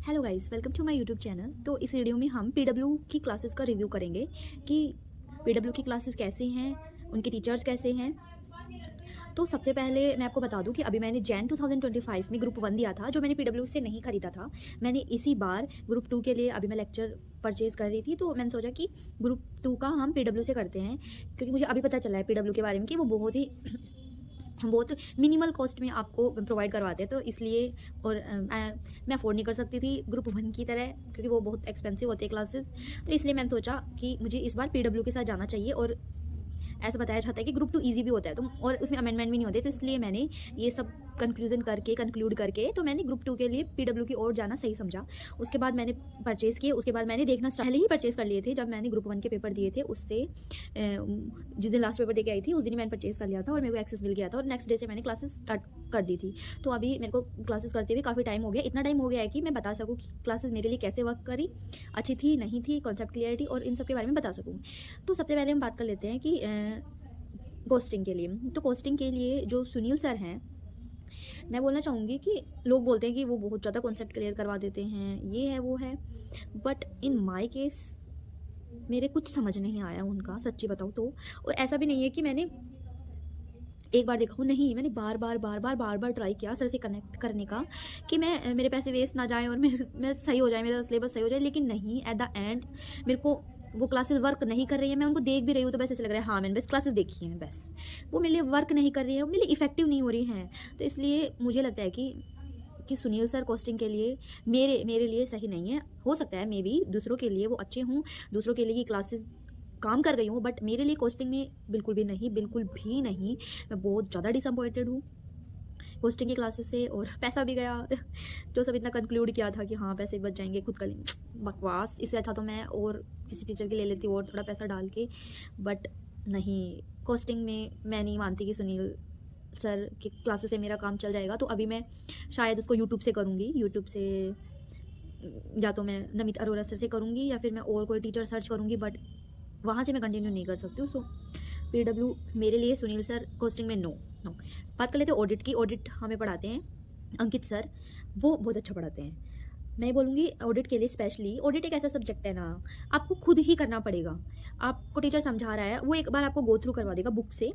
Hello guys, welcome to my YouTube channel. तो इस video में हम पीडब्ल्यू की क्लासेस का रिव्यू करेंगे कि पीडब्ल्यू की क्लासेस कैसी हैं, उनके टीचर्स कैसे हैं। तो सबसे पहले मैं आपको बता दूं कि अभी मैंने जैन 2025 में ग्रुप 1 दिया था, जो मैंने पीडब्ल्यू से नहीं खरीदा था। मैंने इसी बार ग्रुप 2 के लिए अभी मैं लेक्चर परचेज़ कर रही थी, तो मैंने सोचा कि ग्रुप 2 का हम पीडब्ल्यू से करते हैं, क्योंकि मुझे अभी पता चला है पीडब्ल्यू के बारे में कि वो बहुत मिनिमल कॉस्ट में आपको प्रोवाइड करवाते हैं। तो इसलिए और मैं अफोर्ड नहीं कर सकती थी ग्रुप 1 की तरह, क्योंकि वो बहुत एक्सपेंसिव होते हैं क्लासेस। तो इसलिए मैंने सोचा कि मुझे इस बार पीडब्ल्यू के साथ जाना चाहिए, और ऐसा बताया जाता है कि ग्रुप 2 ईजी भी होता है, तो और उसमें अमेंडमेंट भी नहीं होते। तो इसलिए मैंने ये सब कंक्लूड करके तो मैंने ग्रुप 2 के लिए पीडब्ल्यू की ओर जाना सही समझा। उसके बाद मैंने परचेज़ किए। उसके बाद मैंने देखना पहले ही परचेज़ कर लिए थे। जब मैंने ग्रुप 1 के पेपर दिए थे, उससे जिस दिन लास्ट पेपर दे के आई थी उस दिन ही मैंने परचेज़ कर लिया था और मेरे को एक्सेस मिल गया था, और नेक्स्ट डे से मैंने क्लासेस स्टार्ट कर दी थी। तो अभी मेरे को क्लासेस करते हुए काफ़ी टाइम हो गया। इतना टाइम हो गया है कि मैं बता सकूँ कि क्लासेस मेरे लिए कैसे वर्क करी, अच्छी थी नहीं थी, कॉन्सेप्ट क्लियरिटी और इन सब के बारे में बता सकूँ। तो सबसे पहले हम बात कर लेते हैं कि कोस्टिंग के लिए। तो कोस्टिंग के लिए जो सुनील सर हैं, मैं बोलना चाहूँगी कि लोग बोलते हैं कि वो बहुत ज़्यादा कॉन्सेप्ट क्लियर करवा देते हैं, ये है वो है, बट इन माय केस मेरे कुछ समझ नहीं आया उनका, सच्ची बताऊँ तो। और ऐसा भी नहीं है कि मैंने एक बार देखा हो, नहीं, मैंने बार बार ट्राई किया सर से कनेक्ट करने का कि मेरे पैसे वेस्ट ना जाएं और मैं सही हो जाए, मेरा सिलेबस सही हो जाए। लेकिन नहीं, एट द एंड मेरे को वो क्लासेस वर्क नहीं कर रही है। मैं उनको देख भी रही हूँ तो बस ऐसे लग रहा है हाँ मैंने बस क्लासेस देखी हैं, बस वो मेरे लिए वर्क नहीं कर रही है, वो मेरे लिए इफेक्टिव नहीं हो रही हैं। तो इसलिए मुझे लगता है कि सुनील सर कोस्टिंग के लिए मेरे लिए सही नहीं है। हो सकता है मे बी दूसरों के लिए वो अच्छे हों, दूसरों के लिए क्लासेस काम कर गई हूँ, बट मेरे लिए कोस्टिंग में बिल्कुल भी नहीं। मैं बहुत ज़्यादा डिसअपॉइंटेड हूँ कोस्टिंग की क्लासेस से, और पैसा भी गया। जो सब इतना कंक्लूड किया था कि हाँ पैसे बच जाएंगे, खुद कर लेंगे, बकवास। इससे अच्छा तो मैं और किसी टीचर की ले लेती और थोड़ा पैसा डाल के। बट नहीं, कोस्टिंग में मैं नहीं मानती कि सुनील सर की क्लासेस से मेरा काम चल जाएगा। तो अभी मैं शायद उसको यूट्यूब से करूँगी, यूट्यूब से या तो मैं नमित अरोरा सर से करूँगी या फिर मैं और कोई टीचर सर्च करूँगी, बट वहाँ से मैं कंटिन्यू नहीं कर सकती हूँ। सो पीडब्ल्यू मेरे लिए सुनील सर कोस्टिंग में नो। बात कर लेते हैं ऑडिट की। ऑडिट हमें पढ़ाते हैं अंकित सर, वो बहुत अच्छा पढ़ाते हैं। मैं बोलूँगी ऑडिट के लिए स्पेशली, ऑडिट एक ऐसा सब्जेक्ट है ना, आपको खुद ही करना पड़ेगा। आपको टीचर समझा रहा है, वो एक बार आपको गो थ्रू करवा देगा बुक से,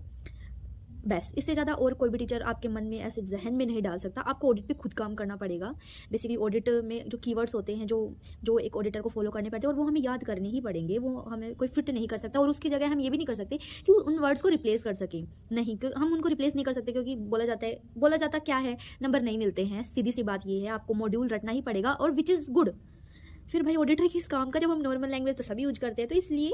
बस इससे ज़्यादा और कोई भी टीचर आपके मन में ऐसे जहन में नहीं डाल सकता। आपको ऑडिट पे खुद काम करना पड़ेगा। बेसिकली ऑडिट में जो कीवर्ड्स होते हैं, जो एक ऑडिटर को फॉलो करने पड़ते हैं, और वो हमें याद करने ही पड़ेंगे। वो हमें कोई फिट नहीं कर सकता, और उसकी जगह हम ये भी नहीं कर सकते कि उन वर्ड्स को रिप्लेस कर सकें। नहीं, हम उनको रिप्लेस नहीं कर सकते, क्योंकि बोला जाता क्या है, नंबर नहीं मिलते हैं। सीधी सी बात ये है, आपको मॉड्यूल रटना ही पड़ेगा, और विच इज़ गुड। फिर भाई ऑडिटर किस काम का, जब हम नॉर्मल लैंग्वेज तो सभी यूज करते हैं। तो इसलिए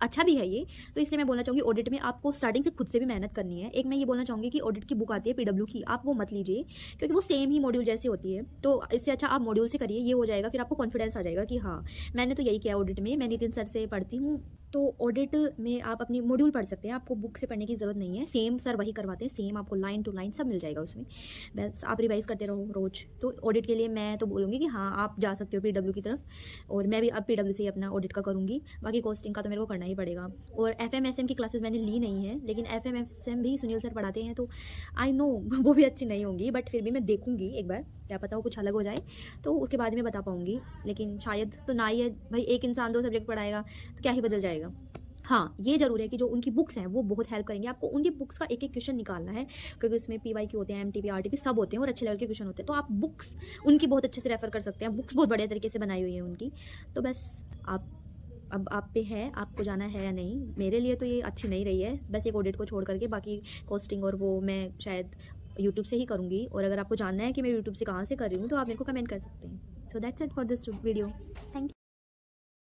अच्छा भी है ये। तो इसलिए मैं बोलना चाहूँगी ऑडिट में आपको स्टार्टिंग से खुद से भी मेहनत करनी है। एक मैं ये बोलना चाहूँगी कि ऑडिट की बुक आती है पीडब्ल्यू की, आप वो मत लीजिए, क्योंकि वो सेम ही मॉड्यूल जैसी होती है। तो इससे अच्छा आप मॉड्यूल से करिए, ये हो जाएगा, फिर आपको कॉन्फिडेंस आ जाएगा कि हाँ मैंने तो यही किया ऑडिट में, मैं नितिन सर से पढ़ती हूँ। तो ऑडिट में आप अपनी मॉड्यूल पढ़ सकते हैं, आपको बुक से पढ़ने की ज़रूरत नहीं है। सेम सर वही करवाते हैं, सेम आपको लाइन टू लाइन सब मिल जाएगा उसमें, बस आप रिवाइज करते रहो रोज़। तो ऑडिट के लिए मैं तो बोलूँगी कि हाँ आप जा सकते हो पीडब्ल्यू की तरफ, और मैं भी अब पीडब्ल्यू से ही अपना ऑडिट का करूँगी। बाकी कॉस्टिंग का तो मेरे को करना ही पड़ेगा। और एफएमएसएम की क्लासेस मैंने ली नहीं है, लेकिन एफएमएसएम भी सुनील सर पढ़ाते हैं, तो आई नो वो भी अच्छी नहीं होंगी, बट फिर भी मैं देखूँगी एक बार, क्या पता हो कुछ अलग हो जाए, तो उसके बाद में बता पाऊँगी। लेकिन शायद तो ना ही है भाई, एक इंसान 2 सब्जेक्ट पढ़ाएगा तो क्या ही बदल जाएगा। हाँ ये जरूर है कि जो उनकी बुक्स हैं वो बहुत हेल्प करेंगे आपको। उनकी बुक्स का एक एक क्वेश्चन निकालना है, क्योंकि उसमें पीवाईक्यू होते हैं, एमटीपी आरटीपी सब होते हैं, और अच्छे लेवल के क्वेश्चन होते हैं। तो आप बुक्स उनकी बहुत अच्छे से रेफर कर सकते हैं, बुक्स बहुत बढ़िया तरीके से बनाई हुई है उनकी। तो बस अब आप पे है, आपको जाना है या नहीं। मेरे लिए तो ये अच्छी नहीं रही है, बस एक ऑडिट को छोड़ करके। बाकी कॉस्टिंग और वो मैं शायद यूट्यूब से ही करूँगी, और अगर आपको जानना है कि मैं यूट्यूब से कहाँ से कर रही हूँ तो आप मेरे को कमेंट कर सकते हैं। So that's it for this video. Thank you.